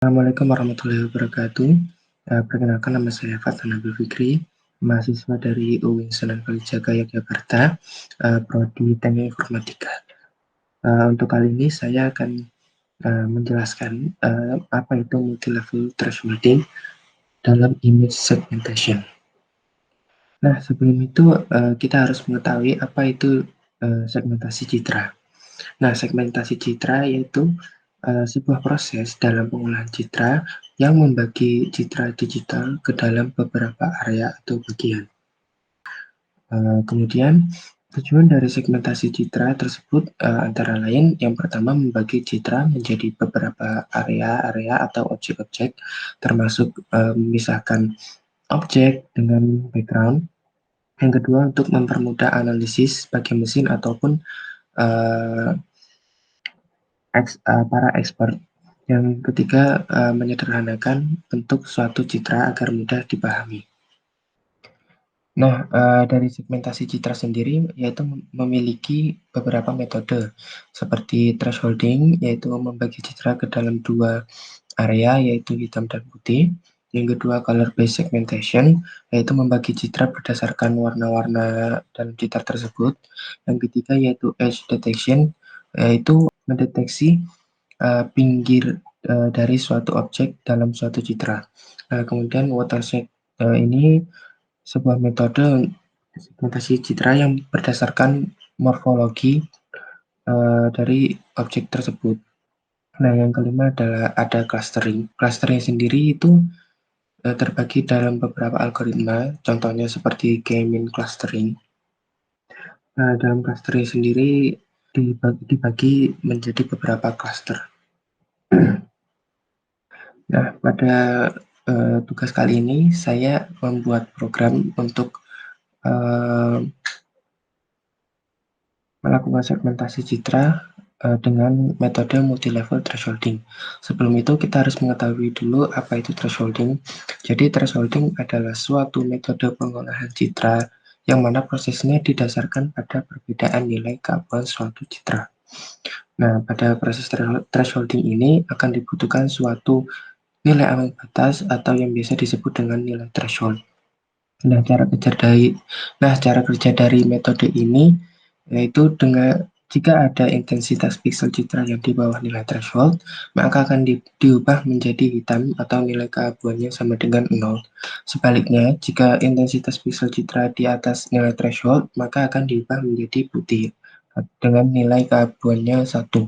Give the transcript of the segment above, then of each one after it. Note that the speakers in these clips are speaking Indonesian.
Assalamualaikum warahmatullahi wabarakatuh. Perkenalkan nama saya Fatan Nabil Fikri, mahasiswa dari UIN Sunan Kalijaga Yogyakarta, prodi Teknik Informatika. Untuk kali ini saya akan menjelaskan apa itu multi-level thresholding dalam image segmentation. Nah, sebelum itu kita harus mengetahui apa itu segmentasi citra. Nah, segmentasi citra yaitu sebuah proses dalam pengolahan citra yang membagi citra digital ke dalam beberapa area atau bagian. Kemudian, tujuan dari segmentasi citra tersebut antara lain yang pertama membagi citra menjadi beberapa area-area atau objek-objek, termasuk memisahkan objek dengan background. Yang kedua, untuk mempermudah analisis bagi mesin ataupun uh, para expert. Yang ketiga, menyederhanakan bentuk suatu citra agar mudah dipahami. Nah, dari segmentasi citra sendiri yaitu memiliki beberapa metode seperti thresholding, yaitu membagi citra ke dalam dua area, yaitu hitam dan putih. Yang kedua, color based segmentation, yaitu membagi citra berdasarkan warna-warna dalam citra tersebut. Yang ketiga yaitu edge detection, yaitu mendeteksi pinggir dari suatu objek dalam suatu citra. Kemudian watershed ini sebuah metode segmentasi citra yang berdasarkan morfologi dari objek tersebut. Nah, yang kelima adalah ada clustering. Clustering sendiri itu terbagi dalam beberapa algoritma, contohnya seperti K-mean clustering. Dalam clustering sendiri dibagi menjadi beberapa cluster. Nah, pada tugas kali ini saya membuat program untuk melakukan segmentasi citra dengan metode multi-level thresholding. Sebelum itu kita harus mengetahui dulu apa itu thresholding. Jadi thresholding adalah suatu metode pengolahan citra yang mana prosesnya didasarkan pada perbedaan nilai keabuan suatu citra. Nah, pada proses thresholding ini akan dibutuhkan suatu nilai ambang batas atau yang biasa disebut dengan nilai threshold. Nah, cara kerja dari metode ini yaitu jika ada intensitas piksel citra yang di bawah nilai threshold, maka akan diubah menjadi hitam atau nilai keabuannya sama dengan 0. Sebaliknya, jika intensitas piksel citra di atas nilai threshold, maka akan diubah menjadi putih dengan nilai keabuannya 1.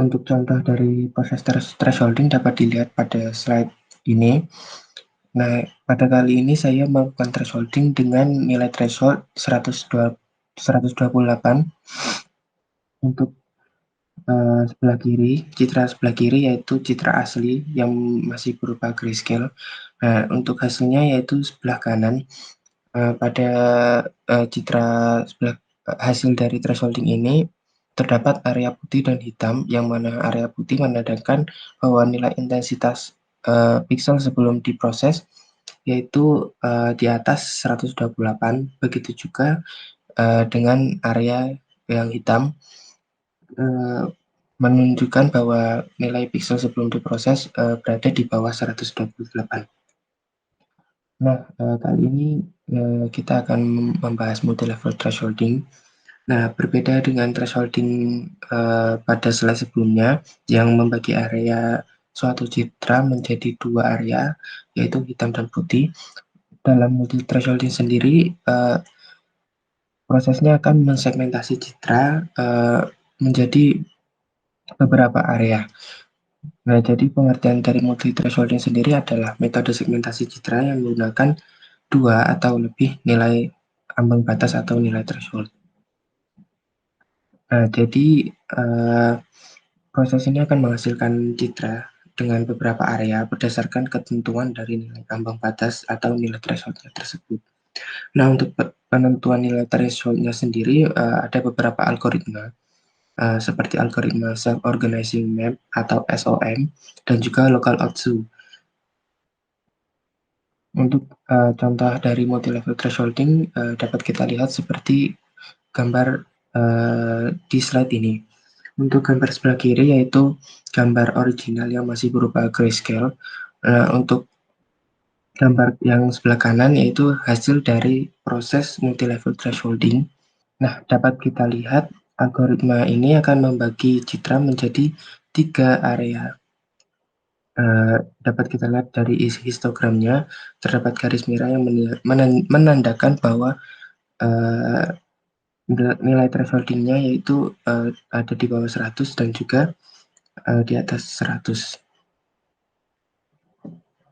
Untuk contoh dari proses thresholding dapat dilihat pada slide ini. Nah, pada kali ini saya melakukan thresholding dengan nilai threshold 128 untuk sebelah kiri, citra sebelah kiri yaitu citra asli yang masih berupa grayscale. Nah, untuk hasilnya yaitu sebelah kanan. Pada citra hasil dari thresholding ini terdapat area putih dan hitam, yang mana area putih menandakan bahwa nilai intensitas piksel sebelum diproses yaitu di atas 128, begitu juga dengan area yang hitam menunjukkan bahwa nilai piksel sebelum diproses berada di bawah 128. Nah, kali ini kita akan membahas multi-level thresholding. Nah, berbeda dengan thresholding pada slide sebelumnya yang membagi area suatu citra menjadi dua area, yaitu hitam dan putih. Dalam multi thresholding sendiri, prosesnya akan mensegmentasi citra menjadi beberapa area. Nah, jadi pengertian dari multi thresholding sendiri adalah metode segmentasi citra yang menggunakan dua atau lebih nilai ambang batas atau nilai threshold. Nah, jadi proses ini akan menghasilkan citra dengan beberapa area berdasarkan ketentuan dari nilai ambang batas atau nilai thresholdnya tersebut. Nah, untuk penentuan nilai thresholdnya sendiri ada beberapa algoritma seperti algoritma self-organizing map atau SOM dan juga local outzoo. Untuk contoh dari multi-level thresholding dapat kita lihat seperti gambar di slide ini. Untuk gambar sebelah kiri yaitu gambar original yang masih berupa grayscale. Untuk gambar yang sebelah kanan yaitu hasil dari proses multi-level thresholding. Nah, dapat kita lihat algoritma ini akan membagi citra menjadi 3 area. Dapat kita lihat dari histogramnya, terdapat garis merah yang menandakan bahwa uh, nilai thresholding-nya yaitu ada di bawah 100 dan juga di atas 100.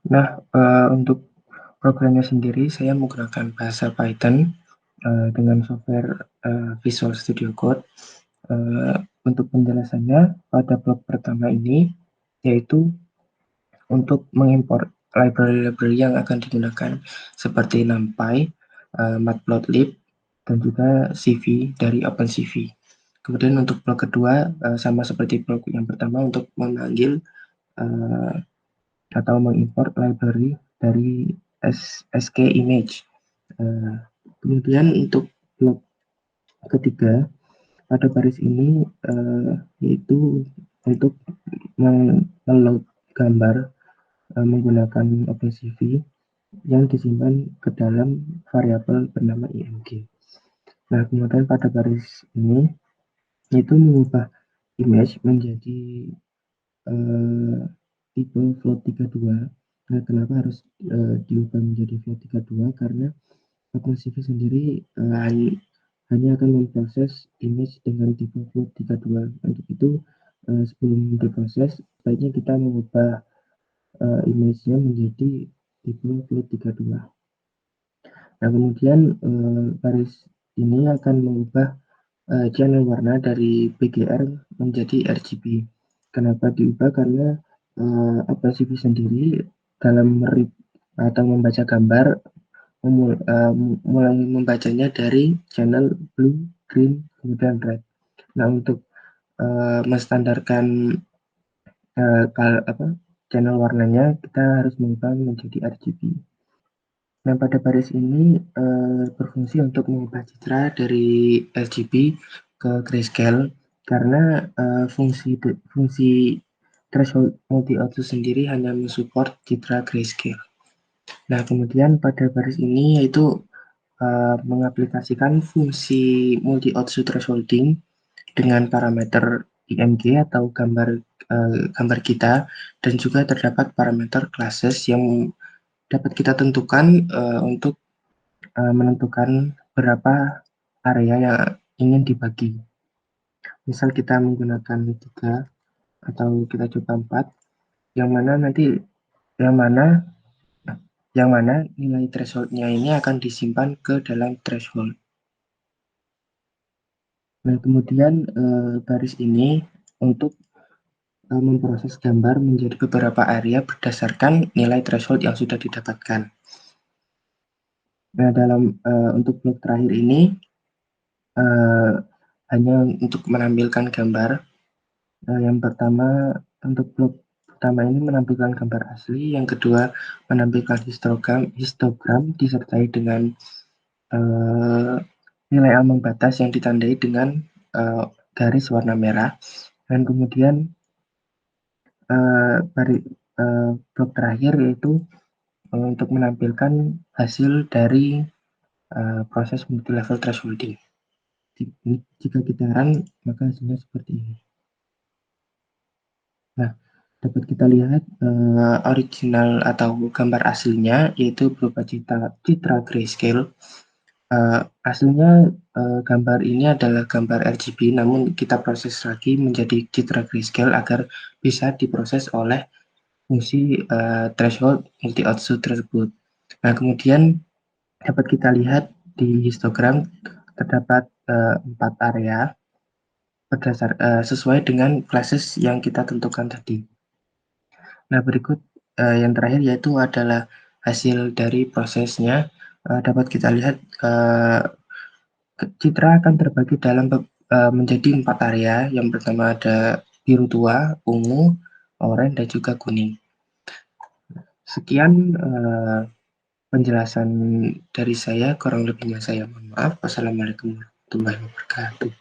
Nah, untuk programnya sendiri saya menggunakan bahasa Python dengan software Visual Studio Code. Untuk penjelasannya pada blok pertama ini yaitu untuk mengimpor library-library yang akan digunakan seperti NumPy, Matplotlib, dan juga CV dari OpenCV. Kemudian untuk blok kedua sama seperti blok yang pertama untuk memanggil atau mengimport library dari SK image. Kemudian untuk blok ketiga pada baris ini yaitu untuk meload gambar menggunakan OpenCV yang disimpan ke dalam variabel bernama img. Nah, kemudian pada baris ini yaitu mengubah image menjadi tipe float 32. Nah, kenapa harus diubah menjadi float 32? Karena OpenCV sendiri hanya akan memproses image dengan tipe float 32. Untuk itu, sebelum diproses, sebaiknya kita mengubah image-nya menjadi tipe float 32. Nah, kemudian garis ini akan mengubah channel warna dari BGR menjadi RGB. Kenapa diubah? Karena OpenCV sendiri dalam read atau membaca gambar mulai membacanya dari channel blue, green, kemudian red. Nah, untuk menstandarkan channel warnanya, kita harus mengubah menjadi RGB. Nah, pada baris ini berfungsi untuk mengubah citra dari RGB ke grayscale karena fungsi threshold multi output sendiri hanya mensupport citra grayscale. Nah, kemudian pada baris ini yaitu mengaplikasikan fungsi multi output thresholding dengan parameter img atau gambar kita, dan juga terdapat parameter classes yang dapat kita tentukan untuk menentukan berapa area yang ingin dibagi. Misal kita menggunakan 3 atau kita coba 4, yang mana nanti yang mana nilai thresholdnya ini akan disimpan ke dalam threshold. Nah, kemudian baris ini untuk memproses gambar menjadi beberapa area berdasarkan nilai threshold yang sudah didapatkan. Nah, untuk blok terakhir ini hanya untuk menampilkan gambar. Yang pertama, untuk blok pertama ini menampilkan gambar asli, yang kedua menampilkan histogram disertai dengan nilai ambang batas yang ditandai dengan garis warna merah, dan kemudian blok terakhir yaitu untuk menampilkan hasil dari proses multi-level thresholding. Jika kita run, maka hasilnya seperti ini. Nah, dapat kita lihat original atau gambar aslinya yaitu berupa citra grayscale. Aslinya gambar ini adalah gambar RGB, namun kita proses lagi menjadi citra grayscale agar bisa diproses oleh fungsi threshold multi output tersebut. Nah, kemudian dapat kita lihat di histogram terdapat 4 area sesuai dengan classes yang kita tentukan tadi. Nah, berikut yang terakhir yaitu adalah hasil dari prosesnya. Dapat kita lihat citra akan terbagi menjadi 4 area. Yang pertama ada biru tua, ungu, oranye, dan juga kuning. Sekian penjelasan dari saya, kurang lebihnya saya mohon maaf. Wassalamualaikum warahmatullahi wabarakatuh.